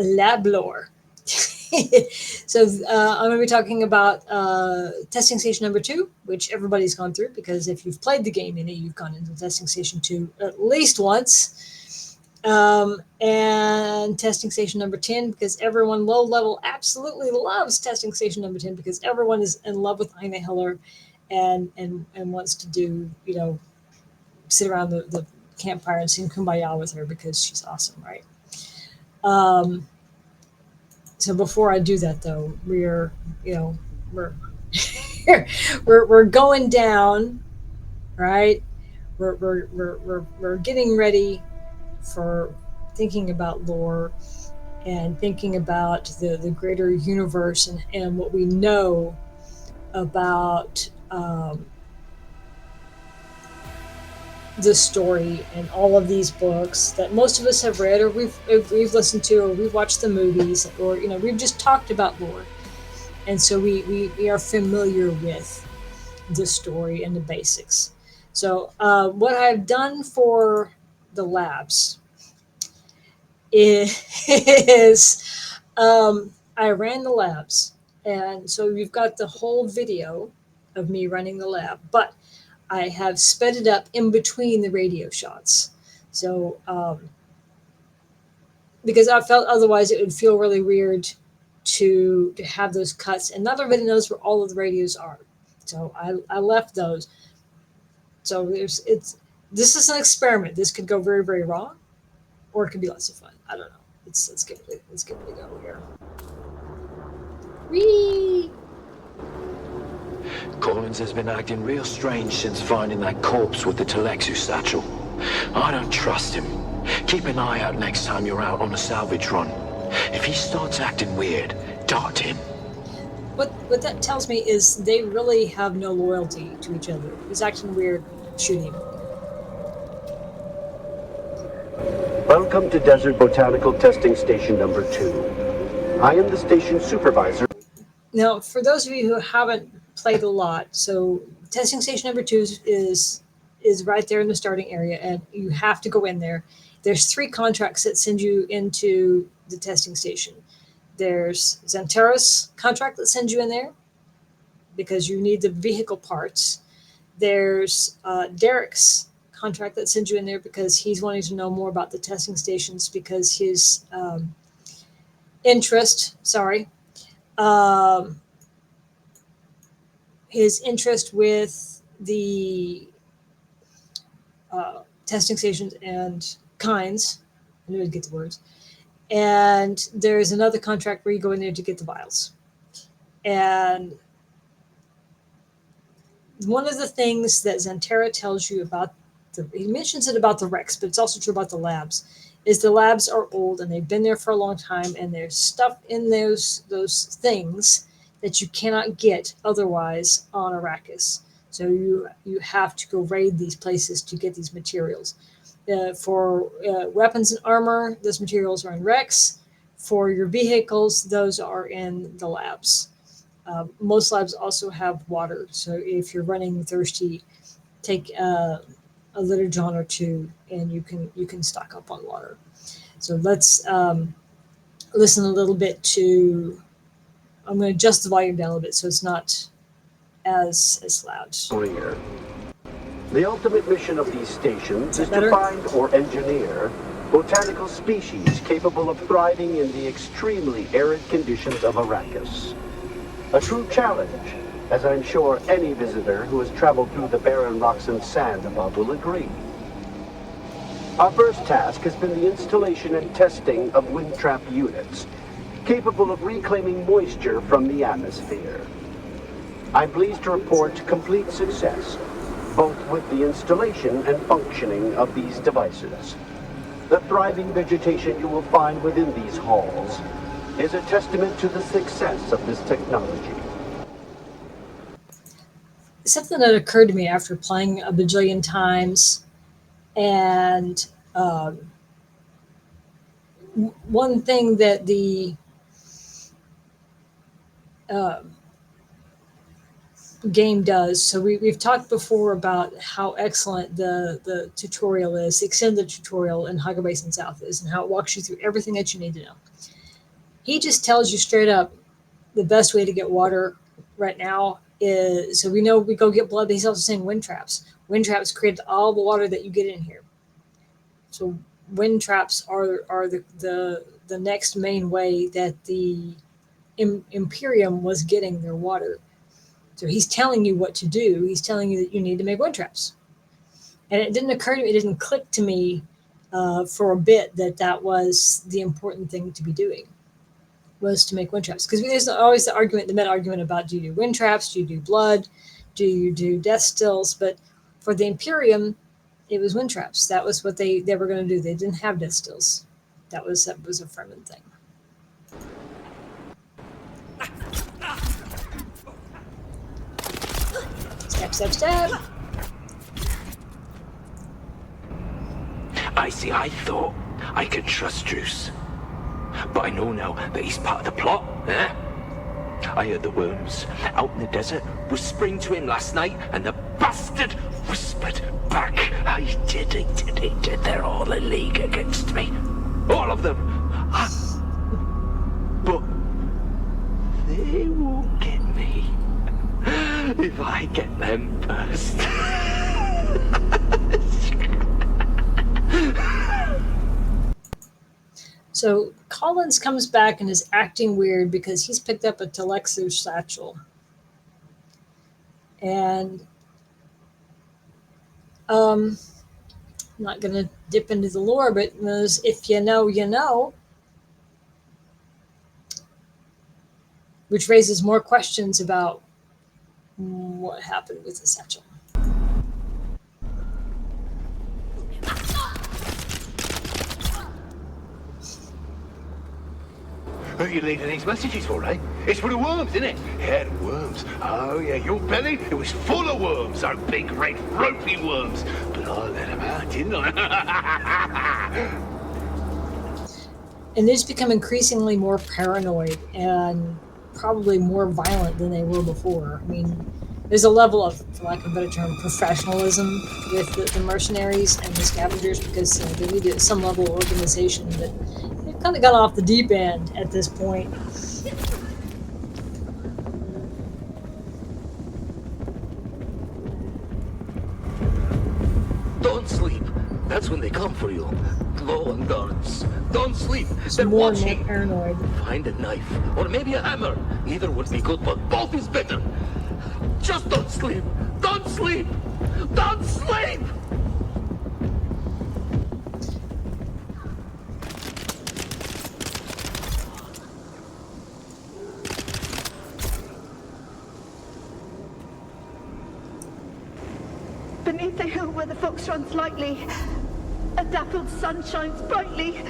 lab lore. So I'm going to be talking about testing station number 2, which everybody's gone through, because if you've played the game, you've gone into testing station 2 at least once. And testing station number 10, because everyone low level absolutely loves testing station number 10, because everyone is in love with Ina Hiller and wants to do, sit around the campfire and sing Kumbaya with her because she's awesome, right? So before I do that, though, we're we're going down, right? We're getting ready for thinking about lore and thinking about the greater universe and what we know about the story and all of these books that most of us have read, or we've listened to, or we've watched the movies, or we've just talked about lore, and so we are familiar with the story and the basics. So what I've done for the labs is I ran the labs, and so you've got the whole video of me running the lab, but I have sped it up in between the radio shots. So, because I felt otherwise it would feel really weird to have those cuts, and not everybody knows where all of the radios are. So I left those. So this is an experiment. This could go very, very wrong, or it could be lots of fun. I don't know. Let's give it a go here. Whee! Collins has been acting real strange since finding that corpse with the Telexu satchel. I don't trust him. Keep an eye out next time you're out on a salvage run. If he starts acting weird, dart him. What that tells me is they really have no loyalty to each other. If he's acting weird, shoot him. Welcome to Desert Botanical Testing Station number 2. I am the station supervisor. Now, for those of you who haven't played a lot, so testing station number 2 is right there in the starting area, and you have to go in there. There's 3 contracts that send you into the testing station. There's Xanterra's contract that sends you in there because you need the vehicle parts. There's Derek's contract that sends you in there because he's wanting to know more about the testing stations, because his his interest with the testing stations and kinds. I knew I'd get the words. And there's another contract where you go in there to get the vials. And one of the things that Xanterra tells you about he mentions it about the Rex, but it's also true about the labs, is the labs are old and they've been there for a long time, and there's stuff in those things that you cannot get otherwise on Arrakis. So you have to go raid these places to get these materials. For weapons and armor, those materials are in Rex. For your vehicles, those are in the labs. Most labs also have water, so if you're running thirsty, take a litter john or 2, and you can stock up on water. So let's listen a little bit to. I'm going to adjust the volume down a little bit so it's not as loud. The ultimate mission of these stations is to find or engineer botanical species capable of thriving in the extremely arid conditions of Arrakis. A true challenge, as I'm sure any visitor who has traveled through the barren rocks and sand above will agree. Our first task has been the installation and testing of wind trap units, capable of reclaiming moisture from the atmosphere. I'm pleased to report complete success, both with the installation and functioning of these devices. The thriving vegetation you will find within these halls is a testament to the success of this technology. Something that occurred to me after playing a bajillion times, and one thing that the game does. So we've talked before about how excellent the tutorial is, the extended tutorial in Haga Basin South is, and how it walks you through everything that you need to know. He just tells you straight up the best way to get water right now is, so we know we go get blood, but he's also saying wind traps. Wind traps create all the water that you get in here. So wind traps are the next main way that the Imperium was getting their water. So he's telling you what to do. He's telling you that you need to make wind traps. And it didn't occur to me, it didn't click to me for a bit that was the important thing to be doing, was to make wind traps. Because there's always the argument, the meta argument about, do you do wind traps? Do you do blood? Do you do death stills? But for the Imperium, it was wind traps. That was what they were going to do. They didn't have death stills. That was a Fremen thing. Stab, stab, stab. I see, I thought I could trust Druce. But I know now that he's part of the plot, eh? I heard the worms out in the desert whispering to him last night, and the bastard whispered back. I did. They're all a league against me. All of them. But they won't get me if I get them first. So Collins comes back and is acting weird because he's picked up a Telexu satchel. And I'm not going to dip into the lore, but if you know, you know. Which raises more questions about what happened with the satchel. Who are you leaving these messages for, eh? It's for the worms, isn't it? Yeah, the worms. Oh, yeah, your belly, it was full of worms, our big, red, ropey worms. But I let them out, didn't I? And they just become increasingly more paranoid and probably more violent than they were before. I mean, there's a level of, for lack of a better term, professionalism with the mercenaries and the scavengers, because they need some level of organization, but they've kind of gone off the deep end at this point. Don't sleep. That's when they come for you. Glowing guards. Don't sleep. They're More and watching. more paranoid. Find a knife, or maybe a hammer. Either would be good, but both is better. Just don't sleep. Don't sleep. Don't sleep. Beneath the hill where the fox runs lightly, a dappled sun shines brightly.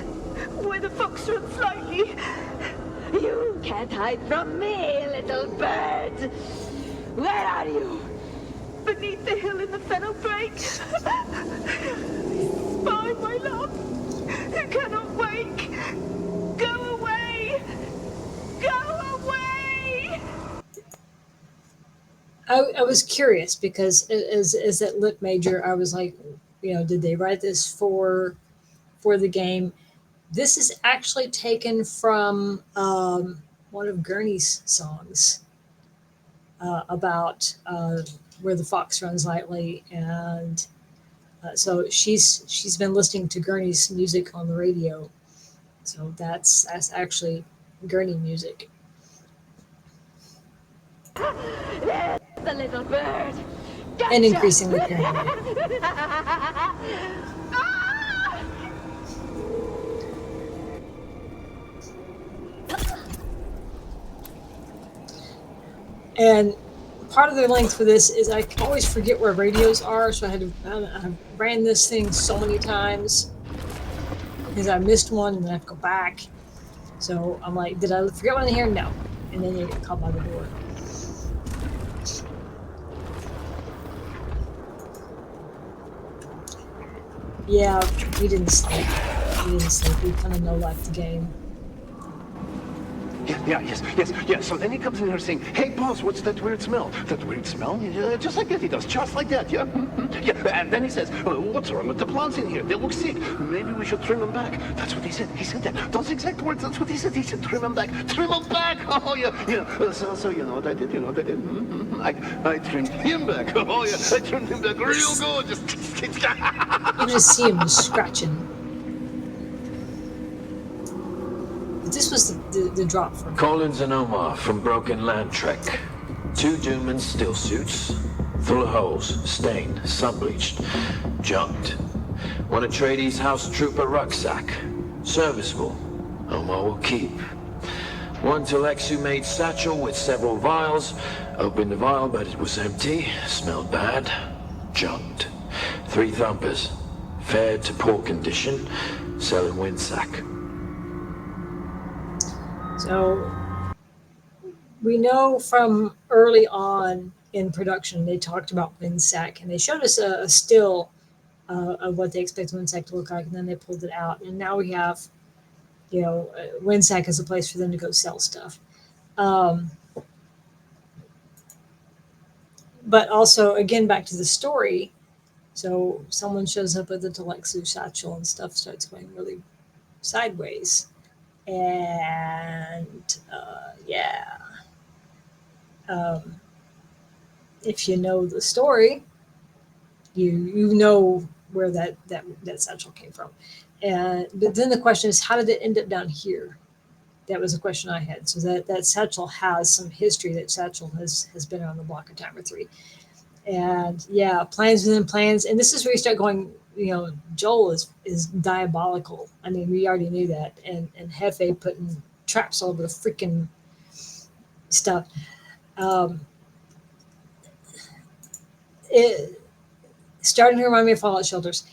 Where the fox runs lightly. You can't hide from me, little bird. Where are you? Beneath the hill in the fennel brake. Spy, my love, who cannot wake. Go away. Go away. I was curious because as that lit major, I was like, did they write this for the game? This is actually taken from one of Gurney's songs about where the fox runs lightly, and so she's been listening to Gurney's music on the radio. So that's actually Gurney music. The little bird. Gotcha. And increasingly paranoid. And part of the length for this is I always forget where radios are, so I ran this thing so many times because I missed one and then I have to go back. So I'm like, did I forget one in here? No. And then you get called by the door. Yeah, we didn't sleep. We kind of no-life the game. Yeah. So then he comes in here saying, "Hey, boss, what's that weird smell? That weird smell? Yeah, just like that he does, just like that, yeah. Yeah, and then he says, what's wrong with the plants in here? They look sick. Maybe we should trim them back." That's what he said. He said that. Those exact words, that's what he said. He said, trim them back. Trim them back! Oh, yeah. So you know what I did? I trimmed him back. Oh, yeah. I trimmed him back real good. You just see him scratching. But this was the drop from Collins and Omar from Broken Land Trek. 2 Doomans still suits, full of holes, stained, sun-bleached, junked. One Atreides House Trooper rucksack, serviceable, Omar will keep. One Telexu-made satchel with several vials. Opened the vial, but it was empty, smelled bad, junked. 3 thumpers, fair to poor condition, selling Windsack. So we know from early on in production, they talked about Windsack, and they showed us a still of what they expect Windsack to look like, and then they pulled it out. And now we have, Windsack as a place for them to go sell stuff. But also, again, back to the story. So someone shows up with a Telexu satchel and stuff starts going really sideways. And if you know the story, you know where that satchel came from. But then the question is, how did it end up down here? That was a question I had. So that satchel has some history. That satchel has been on the block a time or 3. And plans within plans. And this is where you start going, Joel is diabolical. I mean, we already knew that. And Hefe putting traps all over the freaking stuff. It starting to remind me of Fallout Shelters.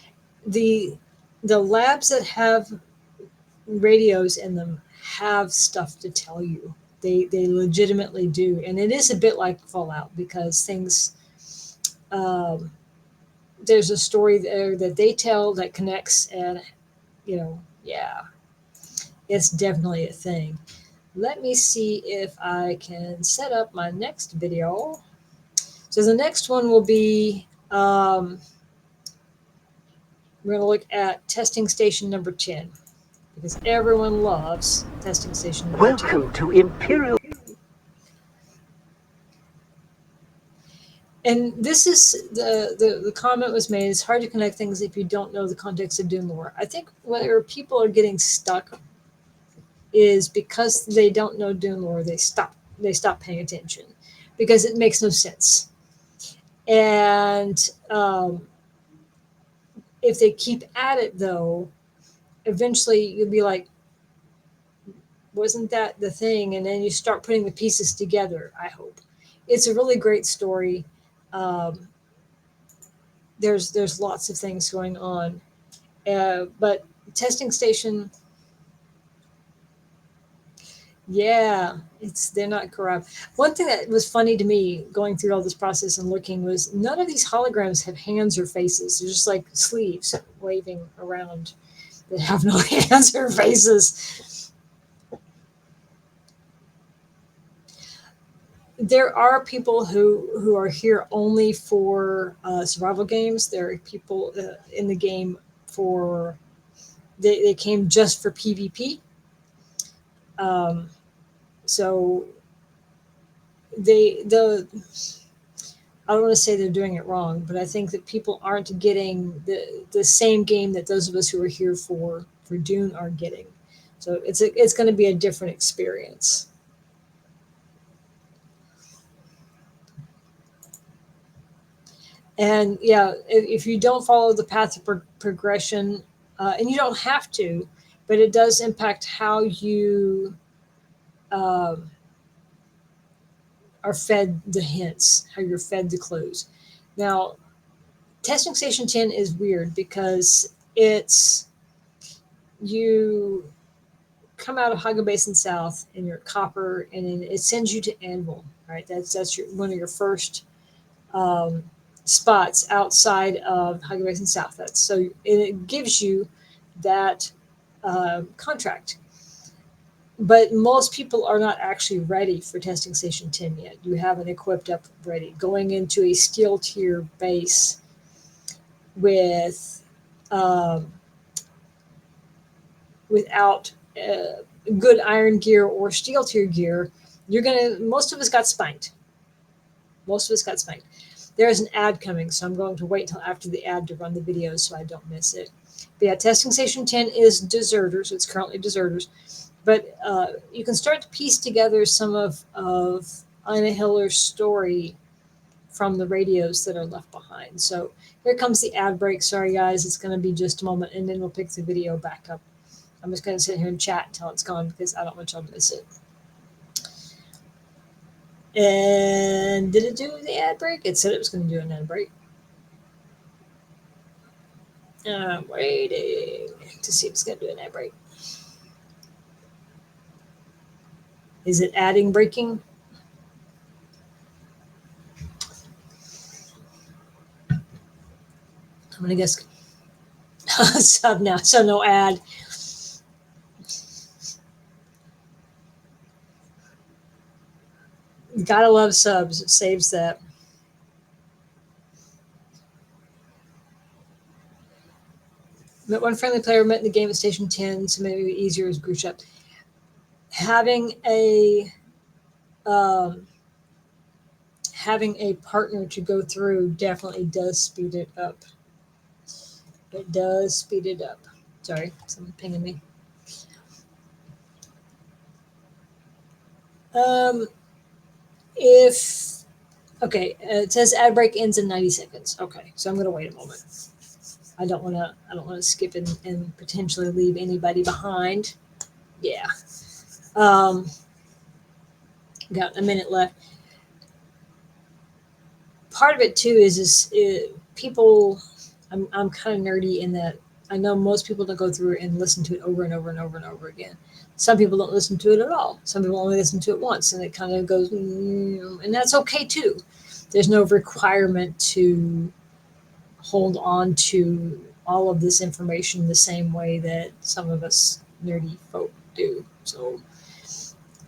The labs that have radios in them have stuff to tell you. They legitimately do. And it is a bit like Fallout because things... there's a story there that they tell that connects, and it's definitely a thing. Let me see if I can set up my next video. So the next one will be we're going to look at testing station number 10 because everyone loves testing station number 10. Welcome to Imperial. And this is the comment was made. It's hard to connect things if you don't know the context of Dune lore. I think where people are getting stuck is because they don't know Dune lore. They stop paying attention because it makes no sense. And if they keep at it, though, eventually you'll be like, wasn't that the thing? And then you start putting the pieces together. I hope it's a really great story. There's lots of things going on, but testing station, they're not corrupt. One thing that was funny to me going through all this process and looking was none of these holograms have hands or faces. They're just like sleeves waving around that have no hands or faces. There are people who are here only for survival games. There are people in the game for they came just for PvP. So I don't want to say they're doing it wrong, but I think that people aren't getting the same game that those of us who are here for Dune are getting. So it's going to be a different experience. And if you don't follow the path of progression, and you don't have to, but it does impact how you are fed the hints, how you're fed the clues. Now, testing station 10 is weird because you come out of Haga Basin South and you're copper, and then it sends you to Anvil, right? That's one of your first spots outside of Haga Basin South. It gives you that contract. But most people are not actually ready for testing station 10 yet. You haven't equipped up ready. Going into a steel tier base with without good iron gear or steel tier gear, most of us got spanked. Most of us got spanked. There's an ad coming, so I'm going to wait until after the ad to run the video so I don't miss it. But yeah, testing station 10 is deserters. It's currently deserters. But you can start to piece together some of Ina Hiller's story from the radios that are left behind. So here comes the ad break. Sorry, guys, it's going to be just a moment, and then we'll pick the video back up. I'm just going to sit here and chat until it's gone because I don't want y'all to miss it. And did it do the ad break? It said it was going to do an ad break. I'm waiting to see if it's going to do an ad break. Is it adding breaking? I'm going to guess sub now, so no ad. Gotta love subs. It saves that. Met one friendly player met in the game at Station 10, so maybe easier as group chat. Having a partner to go through definitely does speed it up. It does speed it up. Sorry, someone's pinging me. It says ad break ends in 90 seconds. Okay, so I'm gonna wait a moment. I don't wanna skip and potentially leave anybody behind. Yeah. Got a minute left. Part of it too is people. I'm kind of nerdy in that I know most people don't go through and listen to it over and over and over and over again. Some people don't listen to it at all. Some people only listen to it once, and it kind of goes, and that's okay too. There's no requirement to hold on to all of this information the same way that some of us nerdy folk do. So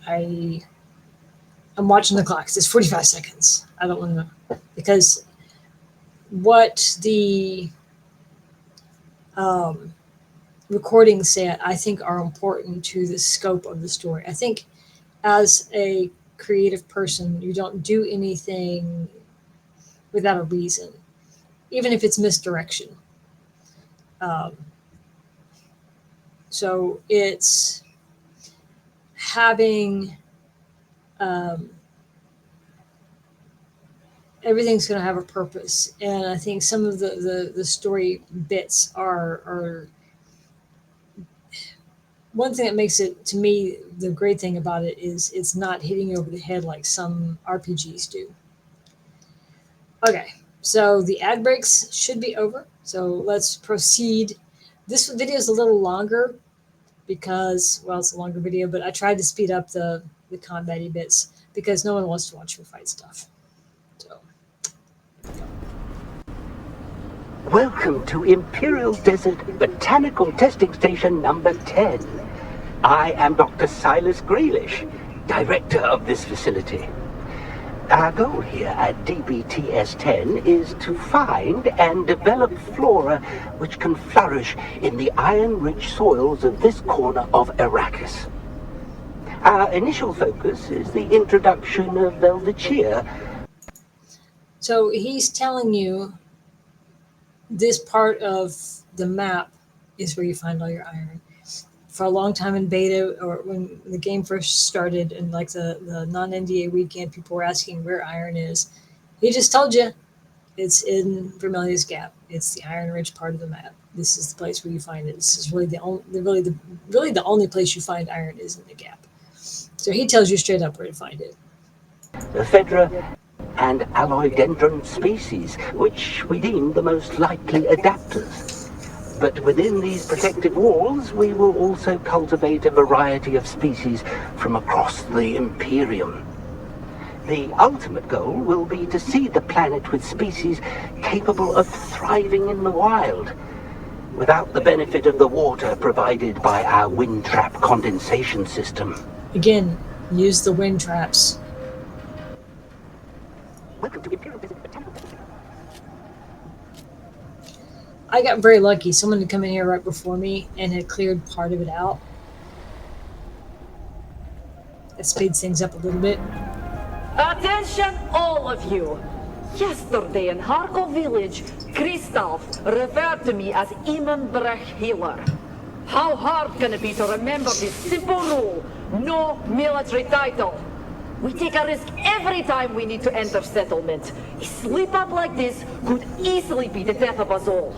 I'm watching the clock. It's 45 seconds. I don't want to, because what the recordings say, I think, are important to the scope of the story. I think as a creative person, you don't do anything without a reason, even if it's misdirection. So it's having everything's going to have a purpose, and I think some of the story bits are one thing that makes it, to me, the great thing about it is it's not hitting you over the head like some RPGs do. Okay, so the ad breaks should be over, so let's proceed. This video is a little longer because, well, it's a longer video, but I tried to speed up the combat-y bits because no one wants to watch me fight stuff. So, Welcome to Imperial Desert Botanical Testing Station number 10. I am Dr. Silas Graylish, director of this facility. Our goal here at DBTS-10 is to find and develop flora which can flourish in the iron-rich soils of this corner of Arrakis. Our initial focus is the introduction of Velvechia. so he's telling you this part of the map is where you find all your iron. For a long time in beta, or when the game first started, and like the non-NDA weekend, people were asking where iron is. He just told you it's in Vermilia's Gap. It's the iron-rich part of the map. This is the place where you find it. This is really the only place you find iron is in the Gap. So he tells you straight up where to find it. Ephedra and alloydendron species, which we deem the most likely adapters. But within these protective walls, we will also cultivate a variety of species from across the Imperium. The ultimate goal will be to seed the planet with species capable of thriving in the wild. without the benefit of the water provided by our wind trap condensation system. Again, use the wind traps. Welcome to Imperial Visit. I got very lucky. Someone had come in here right before me and had cleared part of it out. It speeds things up a little bit. Attention, all of you! Yesterday in Harkov village, Kristoff referred to me as Imenbrech Healer. How hard can it be to remember this simple rule? No military title. We take a risk every time we need to enter settlement. A slip-up like this could easily be the death of us all.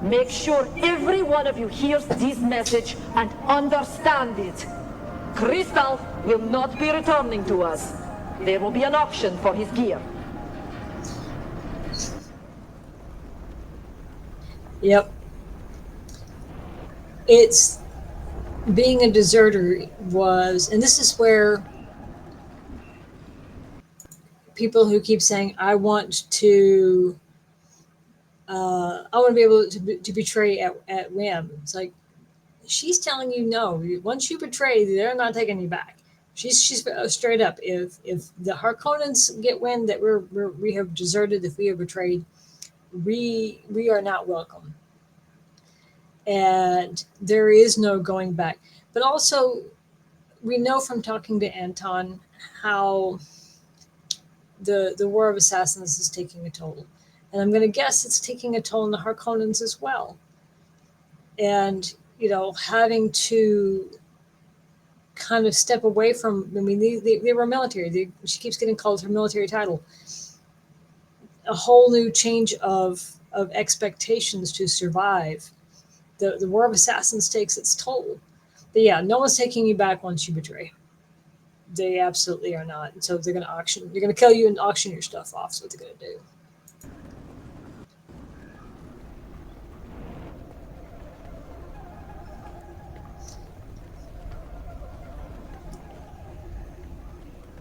Make sure every one of you hears this message and understand it. Kristoff will not be returning to us. There will be an auction for his gear. Yep. It's being a deserter was, and this is where people who keep saying, I want to be able to betray at whim. It's like, she's telling you no. Once you betray, they're not taking you back. She's straight up. If the Harkonnens get wind that we have deserted, if we have betrayed, we are not welcome. And there is no going back. But also, we know from talking to Anton how the War of Assassins is taking a toll. And I'm going to guess it's taking a toll on the Harkonnens as well. And, having to kind of step away from, they were military. She keeps getting called her military title. A whole new change of expectations to survive. The War of Assassins takes its toll. But yeah, no one's taking you back once you betray. They absolutely are not. And so they're going to auction. They're going to kill you and auction your stuff off. That's what they're going to do.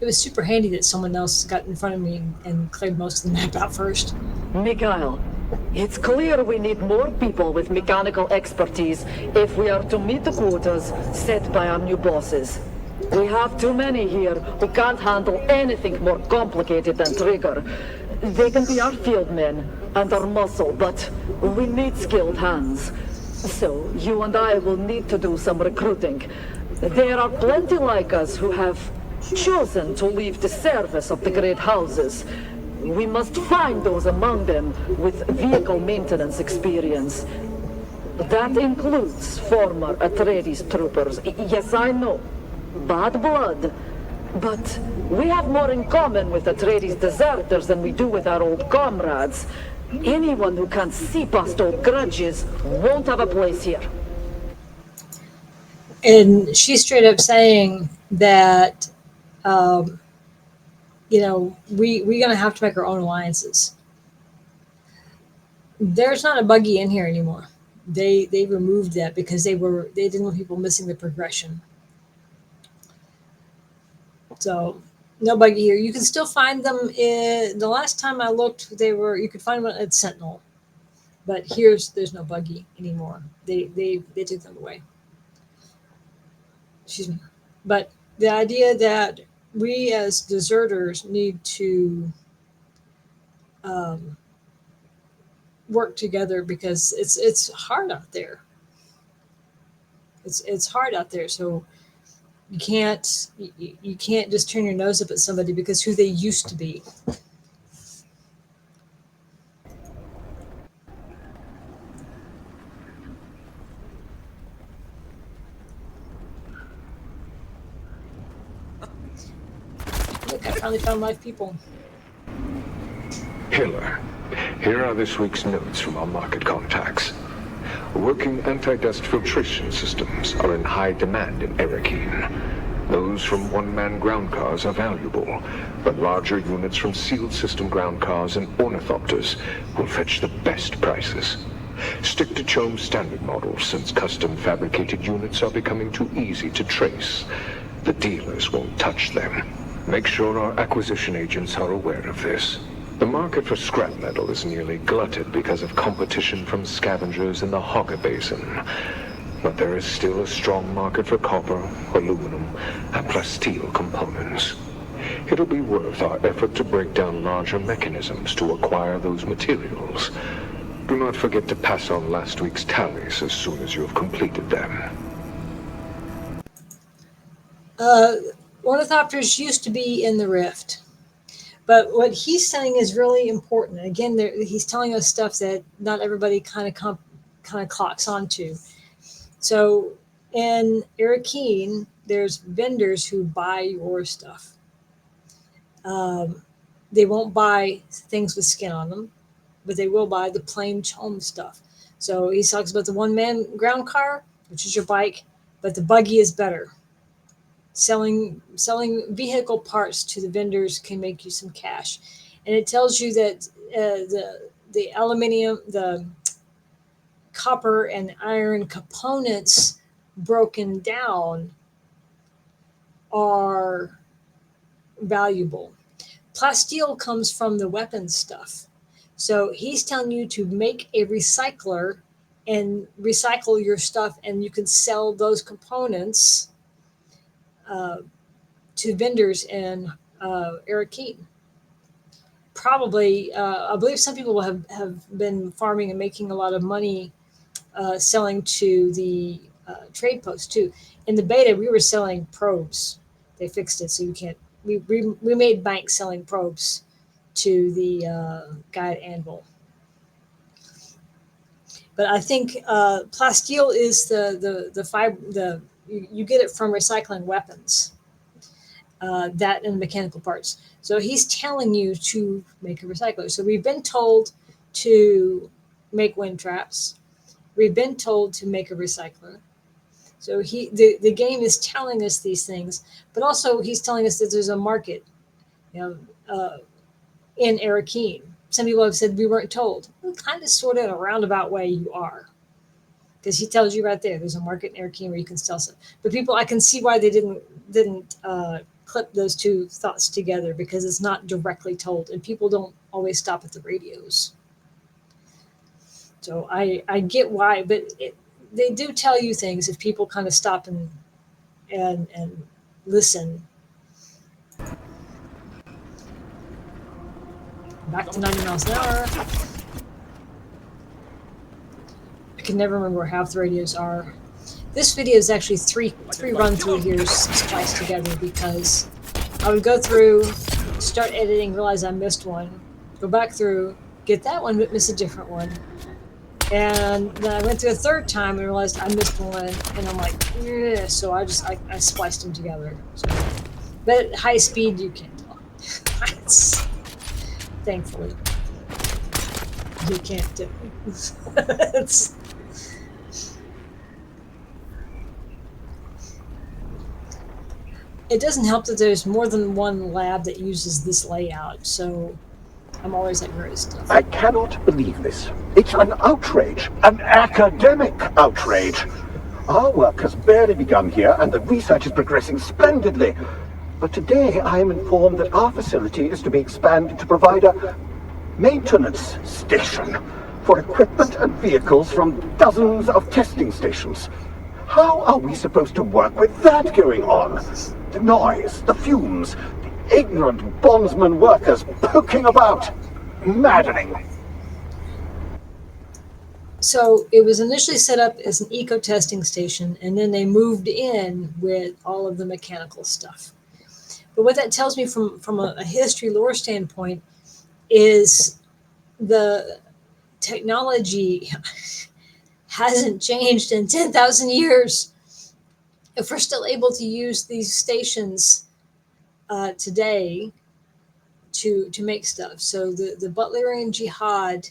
It was super handy that someone else got in front of me and cleared most of the map out first. Mikhail, it's clear we need more people with mechanical expertise if we are to meet the quotas set by our new bosses. We have too many here who can't handle anything more complicated than Trigger. They can be our field men and our muscle, but we need skilled hands. So you and I will need to do some recruiting. There are plenty like us who have chosen to leave the service of the great houses. We must find those among them with vehicle maintenance experience. That includes former Atreides troopers. Yes, I know. Bad blood. But we have more in common with Atreides deserters than we do with our old comrades. Anyone who can't see past old grudges won't have a place here. And she's straight up saying that we're going to have to make our own alliances. There's not a buggy in here anymore. They removed that because they didn't want people missing the progression. So no buggy here. You can still find them the last time I looked, you could find them at Sentinel. But there's no buggy anymore. They took them away. Excuse me. But the idea that we as deserters need to work together because it's hard out there. It's hard out there. So you can't just turn your nose up at somebody because who they used to be. Look, I finally found live people. Hiller, here are this week's notes from our market contacts. Working anti-dust filtration systems are in high demand in Arrakis. Those from one-man ground cars are valuable, but larger units from sealed system ground cars and ornithopters will fetch the best prices. Stick to Chome's standard models since custom fabricated units are becoming too easy to trace. The dealers won't touch them. Make sure our acquisition agents are aware of this. The market for scrap metal is nearly glutted because of competition from scavengers in the Hogger Basin. But there is still a strong market for copper, aluminum, and plasteel components. It'll be worth our effort to break down larger mechanisms to acquire those materials. Do not forget to pass on last week's tallies as soon as you have completed them. Ornithopters used to be in the rift. But what he's saying is really important. Again, he's telling us stuff that not everybody kind of clocks onto. So in Arrakis, there's vendors who buy your stuff. They won't buy things with skin on them, but they will buy the plain home stuff. So he talks about the one-man ground car, which is your bike, but the buggy is better. Selling vehicle parts to the vendors can make you some cash, and it tells you that the aluminium, the copper and iron components broken down are valuable. Plasteel comes from the weapons stuff, so he's telling you to make a recycler and recycle your stuff, and you can sell those components to vendors in Arrakis. Probably, I believe some people have been farming and making a lot of money selling to the trade posts too. In the beta, we were selling probes. They fixed it so you can't. We made bank selling probes to the guy at Anvil. But I think plasteel is the fiber. You get it from recycling weapons. That and mechanical parts. So he's telling you to make a recycler. So we've been told to make wind traps. We've been told to make a recycler. So the game is telling us these things, but also he's telling us that there's a market, in Arrakis. Some people have said we weren't told. Well, kind of, sort of, in a roundabout way, you are, because he tells you right there's a market in Arrakis where you can sell stuff. But people, I can see why they didn't clip those two thoughts together, because it's not directly told, and people don't always stop at the radios. So I get why, but they do tell you things if people kind of stop and listen. Back to 90 miles an hour. I can never remember where half the radios are. This video is actually three run through here spliced together, because I would go through, start editing, realize I missed one, go back through, get that one, but miss a different one. And then I went through a third time and realized I missed one, and I'm like, yeah. So I spliced them together. So, but at high speed, you can't tell. Thankfully, you can't do it. It doesn't help that there's more than one lab that uses this layout, so I'm always like, where is stuff? I cannot believe this. It's an outrage. An academic outrage. Our work has barely begun here, and the research is progressing splendidly. But today I am informed that our facility is to be expanded to provide a maintenance station for equipment and vehicles from dozens of testing stations. How are we supposed to work with that going on? The noise, the fumes, the ignorant bondsman workers poking about. Maddening. So it was initially set up as an eco-testing station, and then they moved in with all of the mechanical stuff. But what that tells me from a history lore standpoint is the technology hasn't changed in 10,000 years. If we're still able to use these stations today to make stuff. So the Butlerian Jihad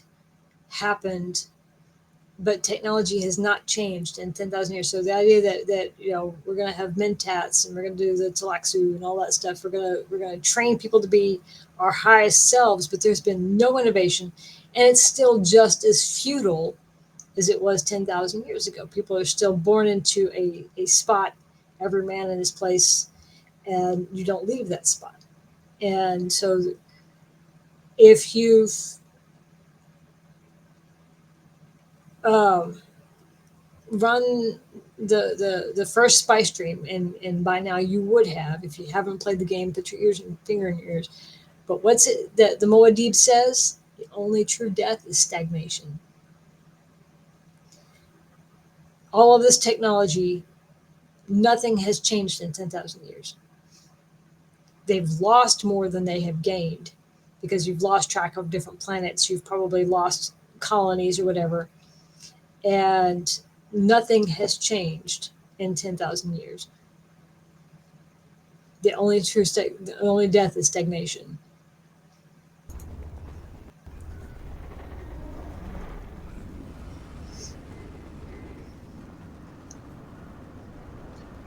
happened, but technology has not changed in 10,000 years. So the idea that we're going to have mentats and we're going to do the Talaxu and all that stuff, we're going to train people to be our highest selves, but there's been no innovation, and it's still just as feudal as it was 10,000 years ago. People are still born into a spot, every man in his place, and you don't leave that spot. And so if you've run the first spy stream, and by now you would have, if you haven't played the game, put your ears and finger in your ears. But what's it that the Moadib says? The only true death is stagnation. All of this technology, nothing has changed in 10,000 years. They've lost more than they have gained because you've lost track of different planets. You've probably lost colonies or whatever. And nothing has changed in 10,000 years. The only death is stagnation.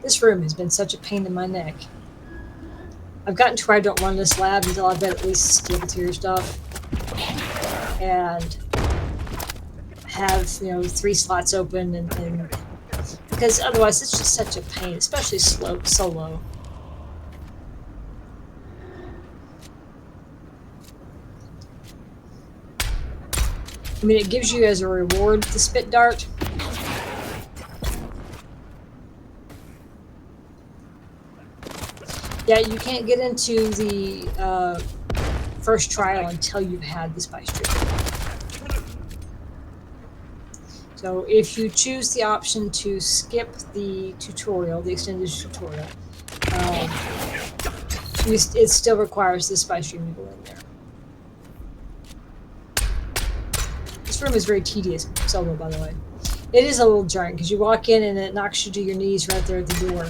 This room has been such a pain in my neck. I've gotten to where I don't run this lab until I've at least steal the tier stuff. And have 3 slots open, and because otherwise it's just such a pain, especially solo. I mean, it gives you as a reward the spit dart. Yeah, you can't get into the first trial until you've had the spy stream. So if you choose the option to skip the tutorial, the extended tutorial, it still requires the spy stream to go in there. This room is very tedious solo, by the way. It is a little jarring because you walk in and it knocks you to your knees right there at the door.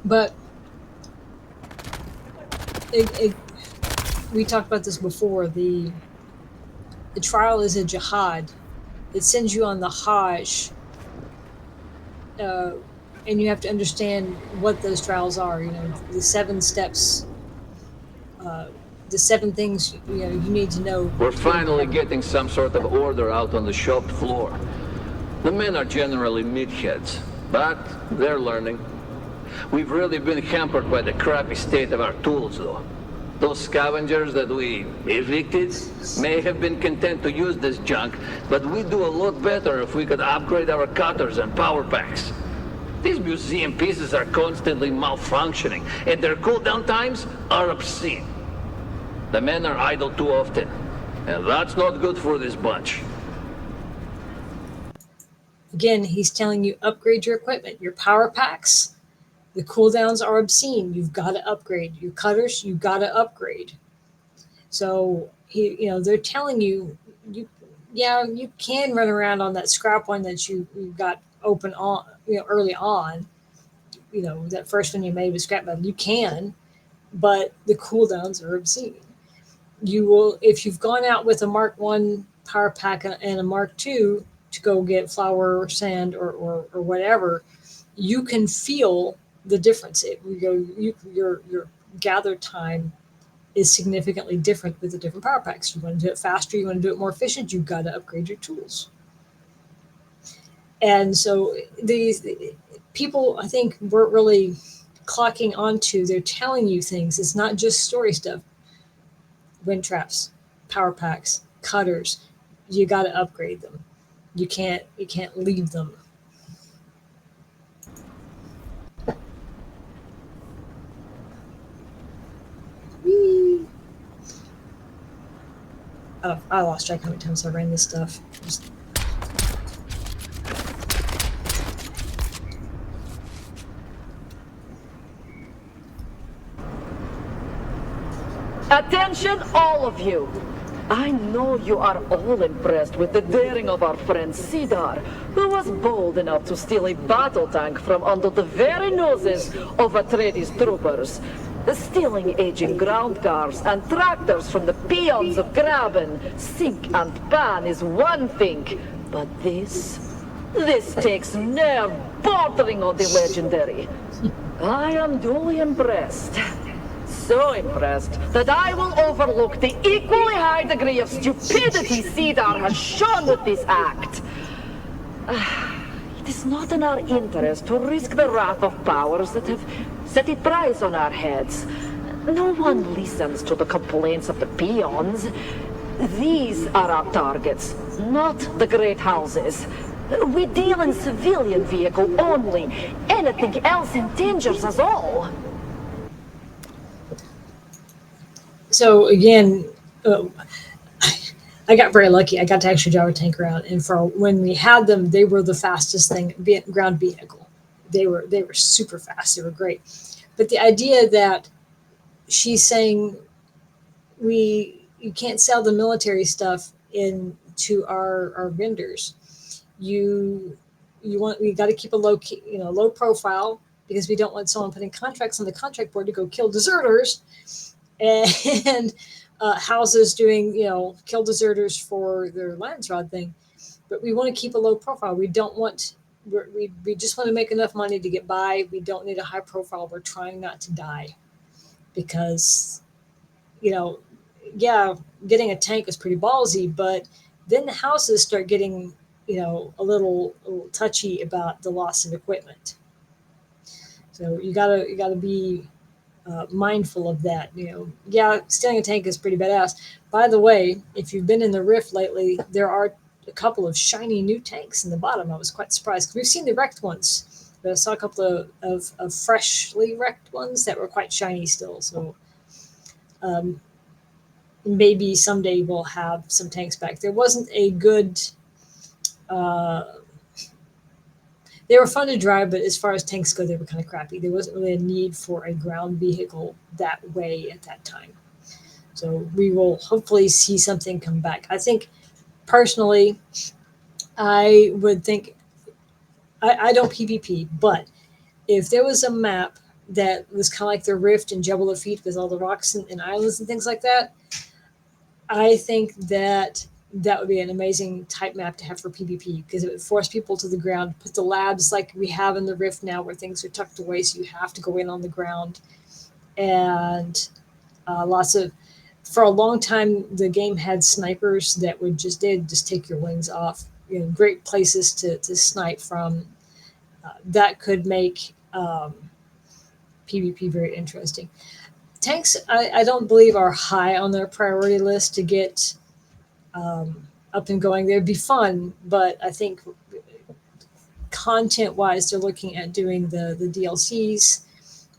But we talked about this before. The trial is a jihad. It sends you on the Hajj, and you have to understand what those trials are. The 7 steps, the 7 things you need to know. We're finally getting some sort of order out on the shop floor. The men are generally meatheads, but they're learning. We've really been hampered by the crappy state of our tools, though. Those scavengers that we evicted may have been content to use this junk, but we'd do a lot better if we could upgrade our cutters and power packs. These museum pieces are constantly malfunctioning, and their cooldown times are obscene. The men are idle too often, and that's not good for this bunch. Again, he's telling you upgrade your equipment, your power packs. The cooldowns are obscene. You've got to upgrade your cutters. You've got to upgrade. So they're telling you, you can run around on that scrap one that you got open on, early on. That first one you made with scrap metal. You can, but the cooldowns are obscene. You will, if you've gone out with a Mark I power pack and a Mark II to go get flour or sand or whatever, you can feel the difference. Your gather time is significantly different with the different power packs. You want to do it faster, you want to do it more efficient, you've got to upgrade your tools. And so these people, I think, weren't really clocking onto, they're telling you things. It's not just story stuff. Wind traps, power packs, cutters, you got to upgrade them. You can't leave them. I lost track how many times I ran this stuff. Attention, all of you! I know you are all impressed with the daring of our friend Cedar, who was bold enough to steal a battle tank from under the very noses of Atreides troopers. Stealing aging ground cars and tractors from the peons of Graben, Sink and Pan is one thing, but this takes nerve bordering on the legendary. I am duly impressed. So impressed that I will overlook the equally high degree of stupidity Cedar has shown with this act. It is not in our interest to risk the wrath of powers that have set a price on our heads. No one listens to the complaints of the peons. These are our targets, not the great houses. We deal in civilian vehicle only. Anything else endangers us all. So again, I got very lucky. I got to actually drive a tank around, and for when we had them, they were the fastest ground vehicle. They were super fast. They were great. But the idea that she's saying you can't sell the military stuff to our vendors. We got to keep a low profile, because we don't want someone putting contracts on the contract board to go kill deserters, and houses doing kill deserters for their lands rod thing. But we want to keep a low profile. We don't want we just want to make enough money to get by. We don't need a high profile. We're trying not to die, because getting a tank is pretty ballsy, but then the houses start getting, a little touchy about the loss of equipment. So you gotta be mindful of that. Stealing a tank is pretty badass. By the way, if you've been in the Rift lately, there are a couple of shiny new tanks in the bottom. I was quite surprised, because we've seen the wrecked ones, but I saw a couple of freshly wrecked ones that were quite shiny still. So maybe someday we'll have some tanks back. There wasn't a good they were fun to drive, but as far as tanks go, they were kind of crappy. There wasn't really a need for a ground vehicle that way at that time. So we will hopefully see something come back. I think personally, I would think, I don't PvP, but if there was a map that was kind of like the Rift and Jebel Lafitte with all the rocks and islands and things like that, I think that would be an amazing type map to have for PvP, because it would force people to the ground, put the labs like we have in the Rift now, where things are tucked away, so you have to go in on the ground. And for a long time, the game had snipers that would just take your wings off. Great places to snipe from. That could make PvP very interesting. Tanks, I don't believe, are high on their priority list to get up and going. They'd be fun, but I think content-wise, they're looking at doing the DLCs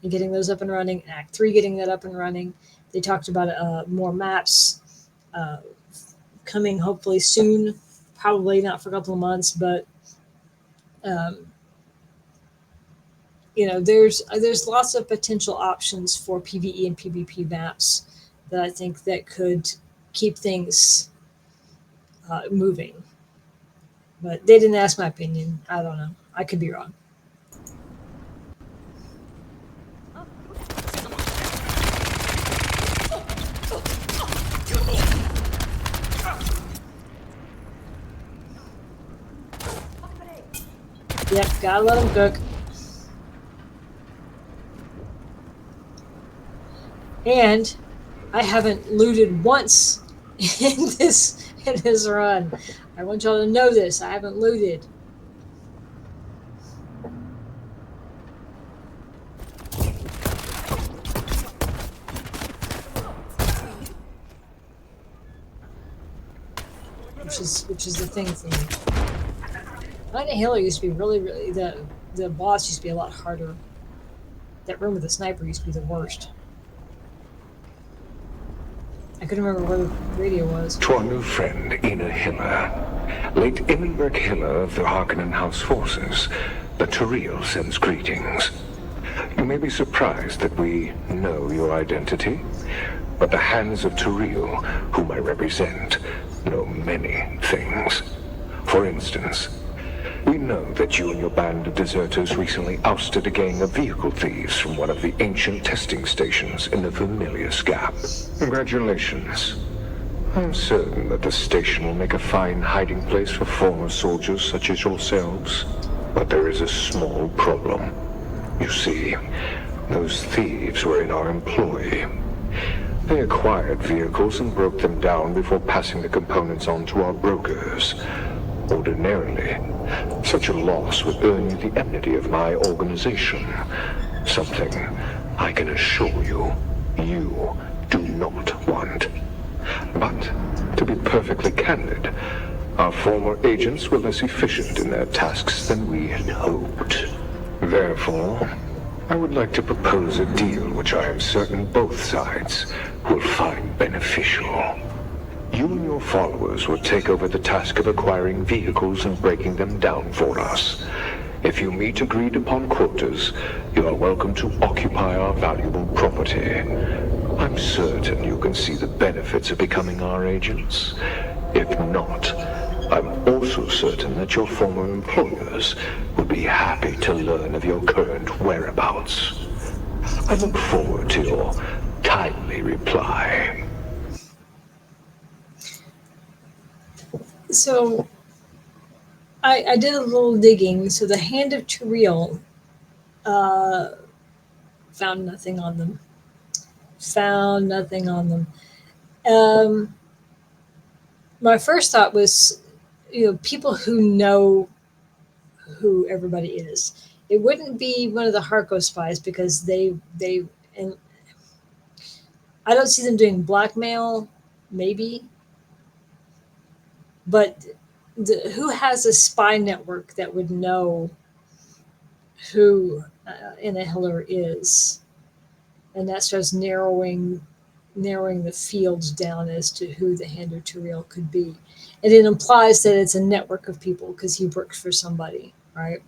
and getting those up and running. Act 3, getting that up and running. They talked about more maps coming hopefully soon. Probably not for a couple of months, but there's lots of potential options for PvE and PvP maps that I think that could keep things moving. But they didn't ask my opinion. I don't know. I could be wrong. Yep, gotta let them cook. And I haven't looted once in this run. I want y'all to know this. I haven't looted. Which is the thing for me. Night Hiller used to be really the boss used to be a lot harder. That room with the sniper used to be the worst. I couldn't remember where the radio was. To our new friend, Ina Hiller, late Immenberg Hiller of the Harkonnen House forces, the Turiel sends greetings. You may be surprised that we know your identity, but the hands of Turiel, whom I represent, know many things. For instance, we know that you and your band of deserters recently ousted a gang of vehicle thieves from one of the ancient testing stations in the Vermilius Gap. Congratulations. I'm certain that the station will make a fine hiding place for former soldiers such as yourselves. But there is a small problem. You see, those thieves were in our employ. They acquired vehicles and broke them down before passing the components on to our brokers. Ordinarily, such a loss would earn you the enmity of my organization. Something I can assure you, you do not want. But, to be perfectly candid, our former agents were less efficient in their tasks than we had hoped. Therefore, I would like to propose a deal which I am certain both sides will find beneficial. You and your followers will take over the task of acquiring vehicles and breaking them down for us. If you meet agreed upon quotas, you are welcome to occupy our valuable property. I'm certain you can see the benefits of becoming our agents. If not, I'm also certain that your former employers would be happy to learn of your current whereabouts. I look forward to your timely reply. So I did a little digging. So the Hand of Turiel found nothing on them. Found nothing on them. My first thought was, people who know who everybody is. It wouldn't be one of the Harco spies because and I don't see them doing blackmail, maybe, but who has a spy network that would know who Inahiller is, and that starts narrowing the fields down as to who the Hand of Turiel could be. And it implies that it's a network of people because he works for somebody, right?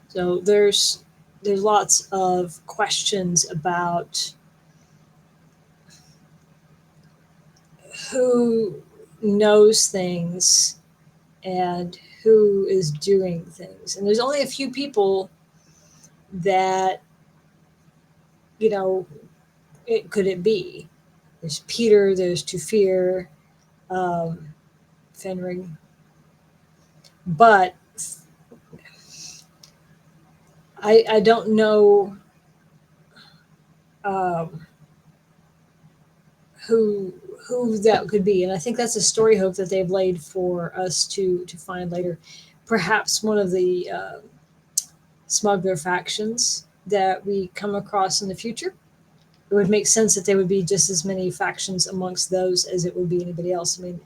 So there's lots of questions about who knows things and who is doing things. And there's only a few people that, could it be? There's Peter, there's Tufir, Fenring. But I don't know who that could be. And I think that's a story hope that they've laid for us to find later. Perhaps one of the smuggler factions that we come across in the future. It would make sense that there would be just as many factions amongst those as it would be anybody else. I mean,